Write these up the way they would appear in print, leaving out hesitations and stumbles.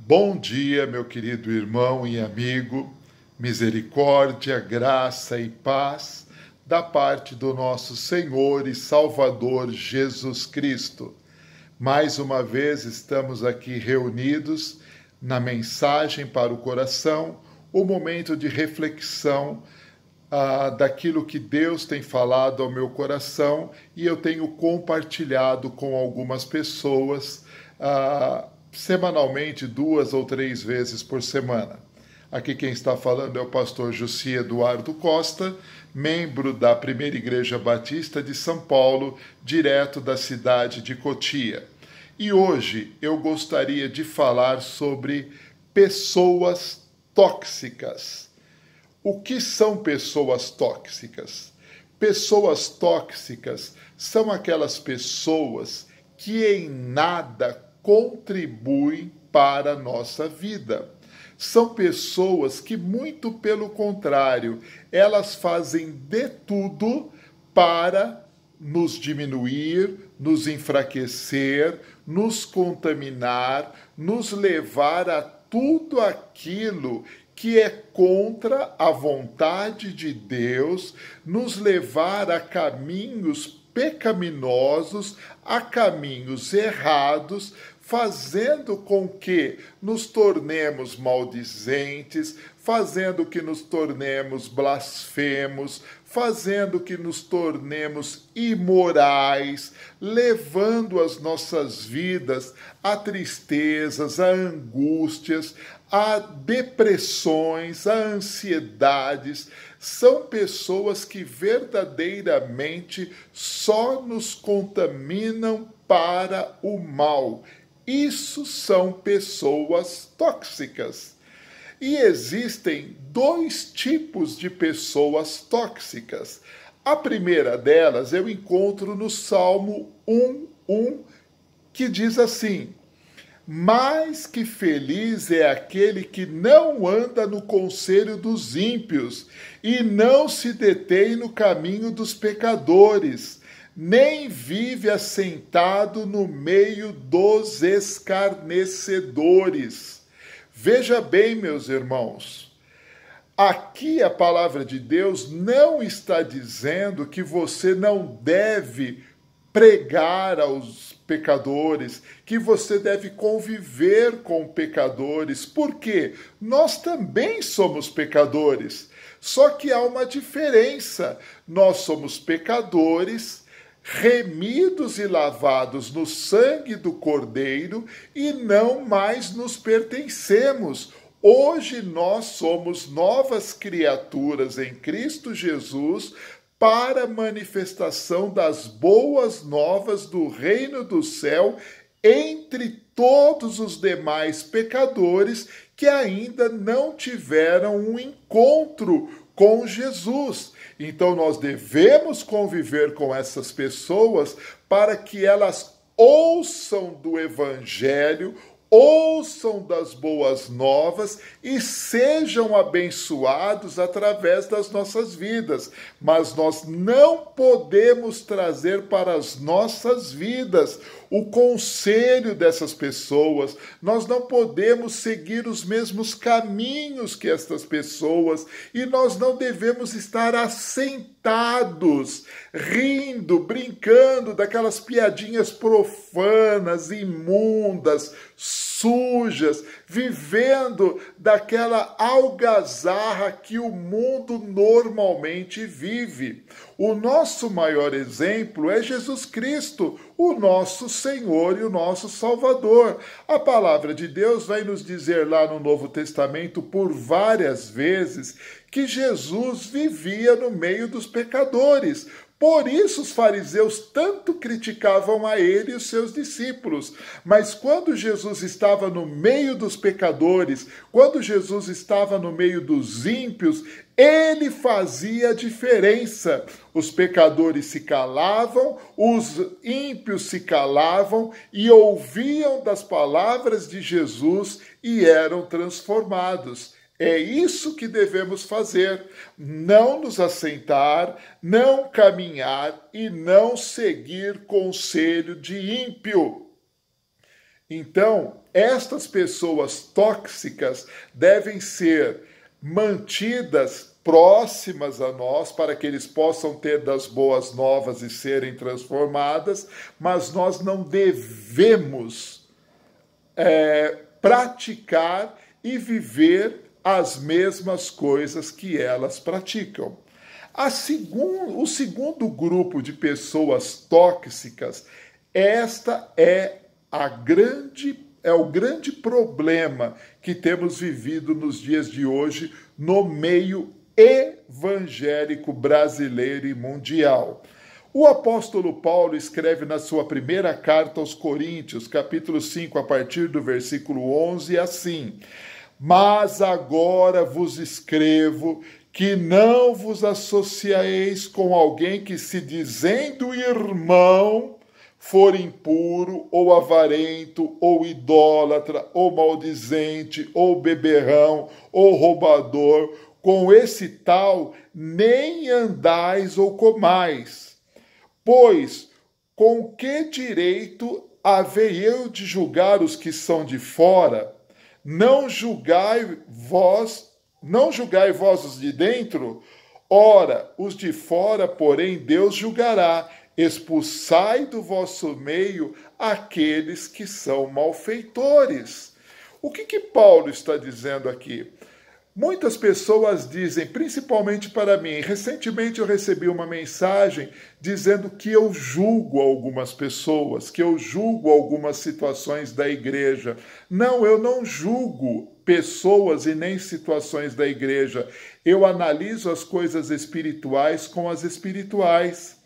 Bom dia, meu querido irmão e amigo, misericórdia, graça e paz da parte do nosso Senhor e Salvador Jesus Cristo. Mais uma vez estamos aqui reunidos na mensagem para o coração, o momento de reflexão daquilo que Deus tem falado ao meu coração e eu tenho compartilhado com algumas pessoas semanalmente, 2 ou 3 vezes por semana. Aqui quem está falando é o pastor Jussi Eduardo Costa, membro da Primeira Igreja Batista de São Paulo, direto da cidade de Cotia. E hoje eu gostaria de falar sobre pessoas tóxicas. O que são pessoas tóxicas? Pessoas tóxicas são aquelas pessoas que em nada contribuem para a nossa vida. São pessoas que, muito pelo contrário, elas fazem de tudo para nos diminuir, nos enfraquecer, nos contaminar, nos levar a tudo aquilo que é contra a vontade de Deus, nos levar a caminhos pecaminosos, a caminhos errados, fazendo com que nos tornemos maldizentes, fazendo que nos tornemos blasfemos, fazendo que nos tornemos imorais, levando as nossas vidas a tristezas, a angústias, a depressões, a ansiedades. São pessoas que verdadeiramente só nos contaminam para o mal. Isso são pessoas tóxicas. E existem 2 tipos de pessoas tóxicas. A primeira delas eu encontro no Salmo 1:1, que diz assim: mais que feliz é aquele que não anda no conselho dos ímpios e não se detém no caminho dos pecadores, nem vive assentado no meio dos escarnecedores. Veja bem, meus irmãos, aqui a palavra de Deus não está dizendo que você não deve pregar aos pecadores, que você deve conviver com pecadores, porque nós também somos pecadores. Só que há uma diferença. Nós somos pecadores, remidos e lavados no sangue do Cordeiro e não mais nos pertencemos. Hoje nós somos novas criaturas em Cristo Jesus para a manifestação das boas novas do reino do céu entre todos os demais pecadores que ainda não tiveram um encontro com Jesus. Então nós devemos conviver com essas pessoas para que elas ouçam do Evangelho, ouçam das boas novas e sejam abençoados através das nossas vidas. Mas nós não podemos trazer para as nossas vidas o conselho dessas pessoas, nós não podemos seguir os mesmos caminhos que estas pessoas e nós não devemos estar assentados, rindo, brincando daquelas piadinhas profanas, imundas, sujas, vivendo daquela algazarra que o mundo normalmente vive. O nosso maior exemplo é Jesus Cristo, o nosso Senhor e o nosso Salvador. A palavra de Deus vai nos dizer lá no Novo Testamento por várias vezes que Jesus vivia no meio dos pecadores. Por isso os fariseus tanto criticavam a ele e os seus discípulos. Mas quando Jesus estava no meio dos pecadores, quando Jesus estava no meio dos ímpios, ele fazia a diferença. Os pecadores se calavam, os ímpios se calavam e ouviam das palavras de Jesus e eram transformados. É isso que devemos fazer, não nos assentar, não caminhar e não seguir conselho de ímpio. Então, estas pessoas tóxicas devem ser mantidas próximas a nós para que eles possam ter das boas novas e serem transformadas, mas nós não devemos praticar e viver as mesmas coisas que elas praticam. O segundo grupo de pessoas tóxicas, esta é o grande problema que temos vivido nos dias de hoje no meio evangélico brasileiro e mundial. O apóstolo Paulo escreve na sua primeira carta aos Coríntios, capítulo 5, a partir do versículo 11, assim: Mas agora vos escrevo que não vos associeis com alguém que, se dizendo irmão, for impuro, ou avarento, ou idólatra, ou maldizente, ou beberrão, ou roubador, com esse tal nem andais ou comais. Pois, com que direito havei eu de julgar os que são de fora? Não julgai vós os de dentro? Ora, os de fora, porém, Deus julgará. Expulsai do vosso meio aqueles que são malfeitores. O que Paulo está dizendo aqui? Muitas pessoas dizem, principalmente para mim, recentemente eu recebi uma mensagem dizendo que eu julgo algumas pessoas, que eu julgo algumas situações da igreja. Não, eu não julgo pessoas e nem situações da igreja. Eu analiso as coisas espirituais com as espirituais.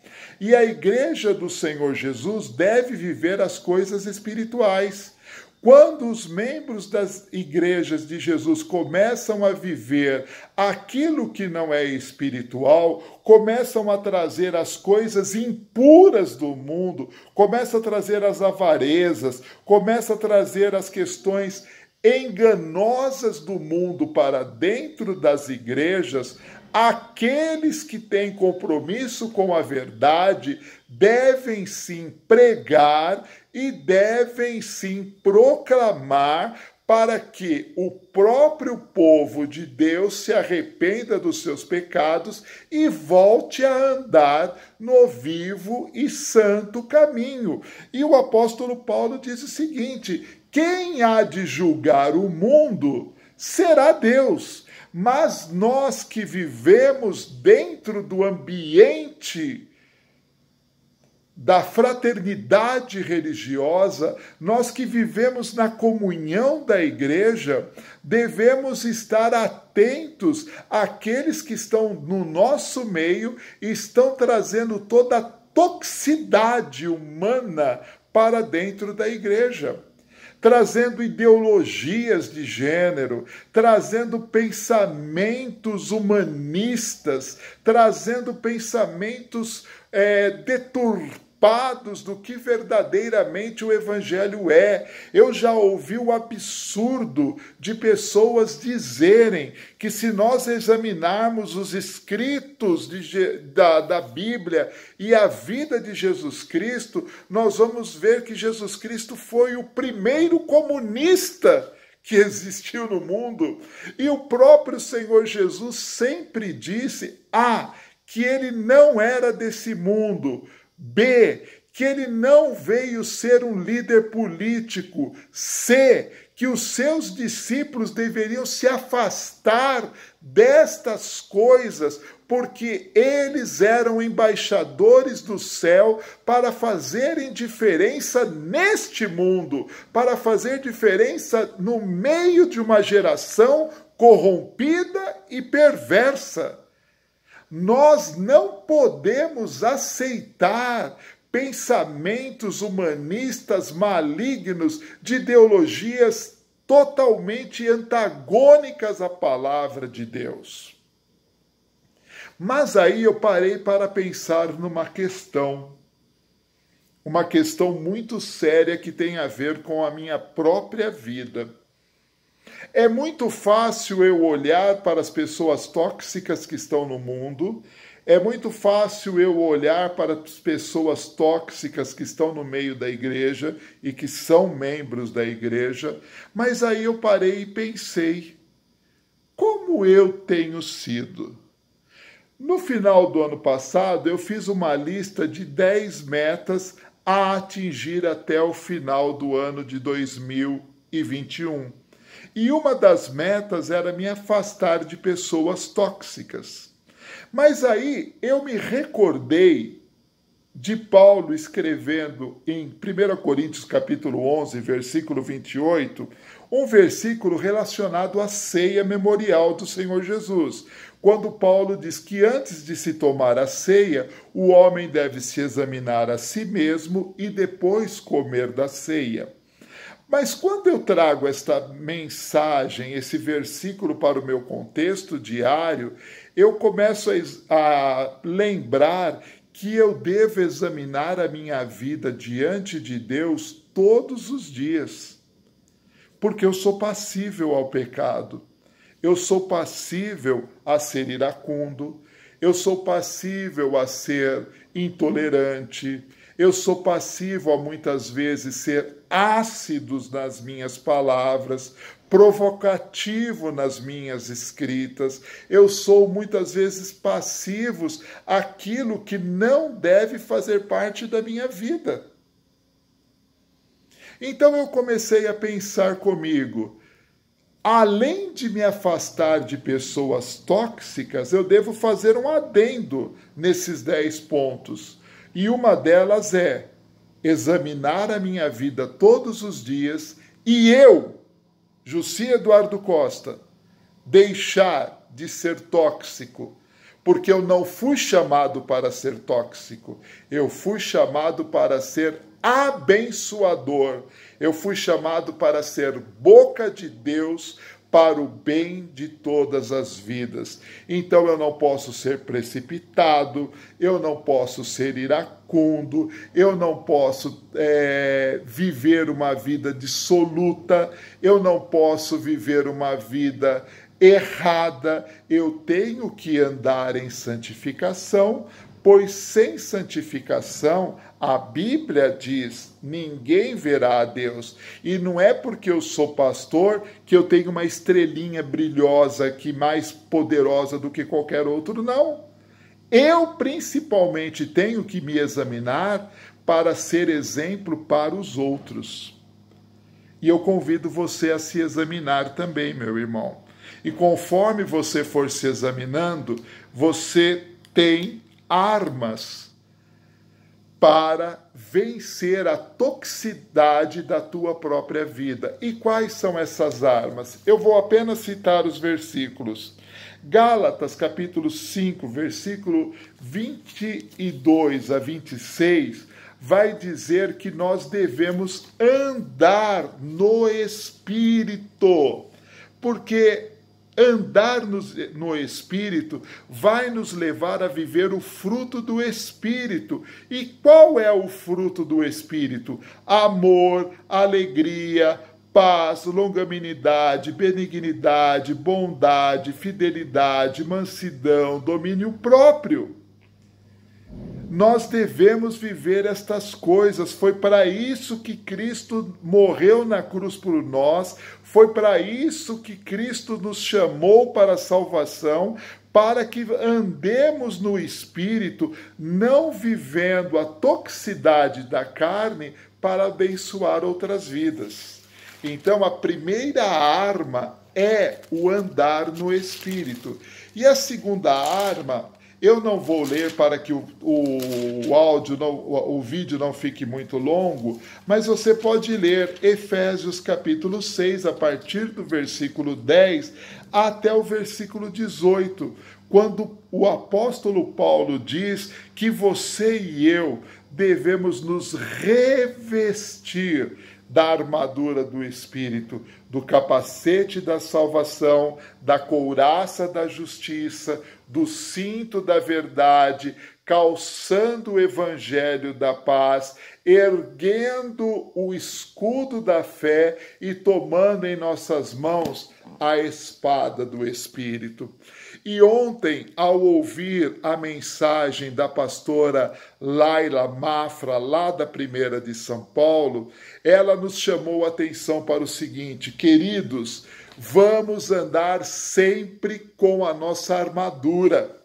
E a igreja do Senhor Jesus deve viver as coisas espirituais. Quando os membros das igrejas de Jesus começam a viver aquilo que não é espiritual, começam a trazer as coisas impuras do mundo, começam a trazer as avarezas, começam a trazer as questões enganosas do mundo para dentro das igrejas, aqueles que têm compromisso com a verdade devem sim pregar e devem sim proclamar para que o próprio povo de Deus se arrependa dos seus pecados e volte a andar no vivo e santo caminho. E o apóstolo Paulo diz o seguinte: quem há de julgar o mundo será Deus. Mas nós que vivemos dentro do ambiente da fraternidade religiosa, nós que vivemos na comunhão da igreja, devemos estar atentos àqueles que estão no nosso meio e estão trazendo toda a toxicidade humana para dentro da igreja, trazendo ideologias de gênero, trazendo pensamentos humanistas, trazendo pensamentos deturpados do que verdadeiramente o evangelho é. Eu já ouvi o absurdo de pessoas dizerem que, se nós examinarmos os escritos da Bíblia e a vida de Jesus Cristo, nós vamos ver que Jesus Cristo foi o primeiro comunista que existiu no mundo. E o próprio Senhor Jesus sempre disse: A, que ele não era desse mundo; B, que ele não veio ser um líder político; C, que os seus discípulos deveriam se afastar destas coisas, porque eles eram embaixadores do céu para fazerem diferença neste mundo, para fazer diferença no meio de uma geração corrompida e perversa. Nós não podemos aceitar pensamentos humanistas malignos de ideologias totalmente antagônicas à palavra de Deus. Mas aí eu parei para pensar numa questão muito séria que tem a ver com a minha própria vida. É muito fácil eu olhar para as pessoas tóxicas que estão no mundo, É muito fácil eu olhar para as pessoas tóxicas que estão no meio da igreja e que são membros da igreja, mas aí eu parei e pensei, como eu tenho sido? No final do ano passado, eu fiz uma lista de 10 metas a atingir até o final do ano de 2021. E uma das metas era me afastar de pessoas tóxicas. Mas aí eu me recordei de Paulo escrevendo em 1 Coríntios capítulo 11, versículo 28, um versículo relacionado à ceia memorial do Senhor Jesus, quando Paulo diz que antes de se tomar a ceia, o homem deve se examinar a si mesmo e depois comer da ceia. Mas quando eu trago esta mensagem, esse versículo para o meu contexto diário, eu começo a lembrar que eu devo examinar a minha vida diante de Deus todos os dias, porque eu sou passível ao pecado, eu sou passível a ser iracundo, eu sou passível a ser intolerante, eu sou passível a muitas vezes ser ácidos nas minhas palavras, provocativo nas minhas escritas, eu sou muitas vezes passivos àquilo que não deve fazer parte da minha vida. Então eu comecei a pensar comigo, além de me afastar de pessoas tóxicas, eu devo fazer um adendo nesses 10 pontos. E uma delas é examinar a minha vida todos os dias e eu, Jussi Eduardo Costa, deixar de ser tóxico, porque eu não fui chamado para ser tóxico, eu fui chamado para ser abençoador, eu fui chamado para ser boca de Deus para o bem de todas as vidas. Então eu não posso ser precipitado, eu não posso ser iracundo, eu não posso viver uma vida dissoluta, eu não posso viver uma vida errada, eu tenho que andar em santificação, pois sem santificação, a Bíblia diz, ninguém verá a Deus. E não é porque eu sou pastor que eu tenho uma estrelinha brilhosa aqui, mais poderosa do que qualquer outro, não. Eu, principalmente, tenho que me examinar para ser exemplo para os outros. E eu convido você a se examinar também, meu irmão. E conforme você for se examinando, você tem armas para vencer a toxicidade da tua própria vida. E quais são essas armas? Eu vou apenas citar os versículos. Gálatas, capítulo 5, versículo 22 a 26, vai dizer que nós devemos andar no Espírito, porque andar no Espírito vai nos levar a viver o fruto do Espírito. E qual é o fruto do Espírito? Amor, alegria, paz, longanimidade, benignidade, bondade, fidelidade, mansidão, domínio próprio. Nós devemos viver estas coisas. Foi para isso que Cristo morreu na cruz por nós. Foi para isso que Cristo nos chamou para a salvação, para que andemos no Espírito, não vivendo a toxicidade da carne para abençoar outras vidas. Então, a primeira arma é o andar no Espírito. E a segunda arma, eu não vou ler para que o vídeo não fique muito longo, mas você pode ler Efésios capítulo 6, a partir do versículo 10 até o versículo 18, quando o apóstolo Paulo diz que você e eu devemos nos revestir da armadura do Espírito, do capacete da salvação, da couraça da justiça, do cinto da verdade, calçando o evangelho da paz, erguendo o escudo da fé e tomando em nossas mãos a espada do Espírito. E ontem, ao ouvir a mensagem da pastora Laila Mafra, lá da Primeira de São Paulo, ela nos chamou a atenção para o seguinte: queridos, vamos andar sempre com a nossa armadura.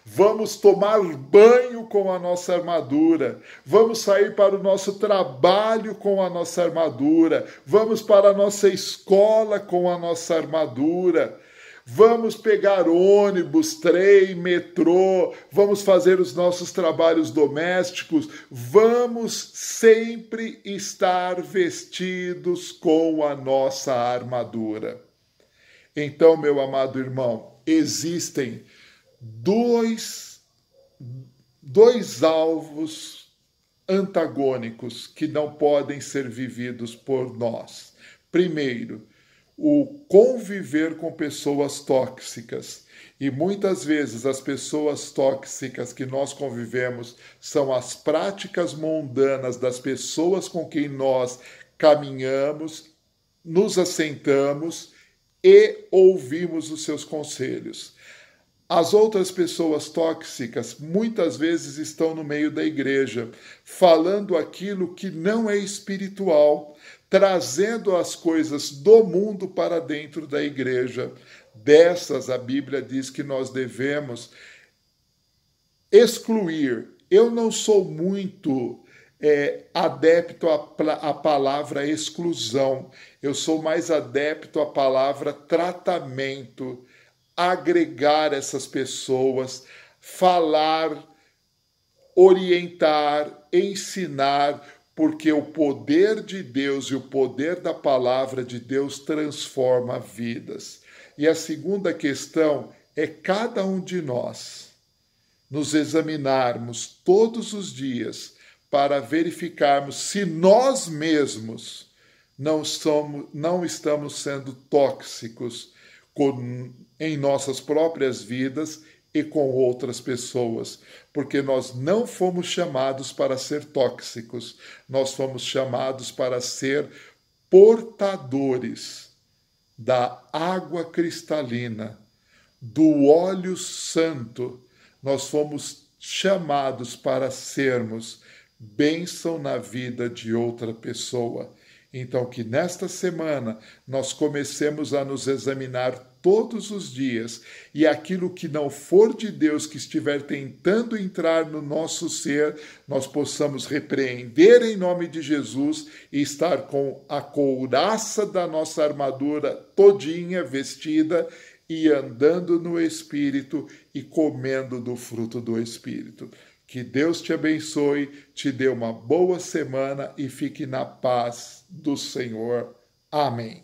Vamos tomar banho com a nossa armadura. Vamos sair para o nosso trabalho com a nossa armadura. Vamos para a nossa escola com a nossa armadura. Vamos pegar ônibus, trem, metrô, vamos fazer os nossos trabalhos domésticos, vamos sempre estar vestidos com a nossa armadura. Então, meu amado irmão, existem dois alvos antagônicos que não podem ser vividos por nós. Primeiro, o conviver com pessoas tóxicas. E muitas vezes as pessoas tóxicas que nós convivemos são as práticas mundanas das pessoas com quem nós caminhamos, nos assentamos e ouvimos os seus conselhos. As outras pessoas tóxicas muitas vezes estão no meio da igreja, falando aquilo que não é espiritual, trazendo as coisas do mundo para dentro da igreja. Dessas, a Bíblia diz que nós devemos excluir. Eu não sou muito adepto à palavra exclusão, eu sou mais adepto à palavra tratamento, agregar essas pessoas, falar, orientar, ensinar, porque o poder de Deus e o poder da palavra de Deus transforma vidas. E a segunda questão é cada um de nós nos examinarmos todos os dias para verificarmos se nós mesmos não estamos sendo tóxicos em nossas próprias vidas e com outras pessoas, porque nós não fomos chamados para ser tóxicos, nós fomos chamados para ser portadores da água cristalina, do óleo santo. Nós fomos chamados para sermos bênção na vida de outra pessoa. Então, que nesta semana nós comecemos a nos examinar todos os dias e aquilo que não for de Deus, que estiver tentando entrar no nosso ser, nós possamos repreender em nome de Jesus e estar com a couraça da nossa armadura todinha vestida e andando no Espírito e comendo do fruto do Espírito. Que Deus te abençoe, te dê uma boa semana e fique na paz do Senhor. Amém.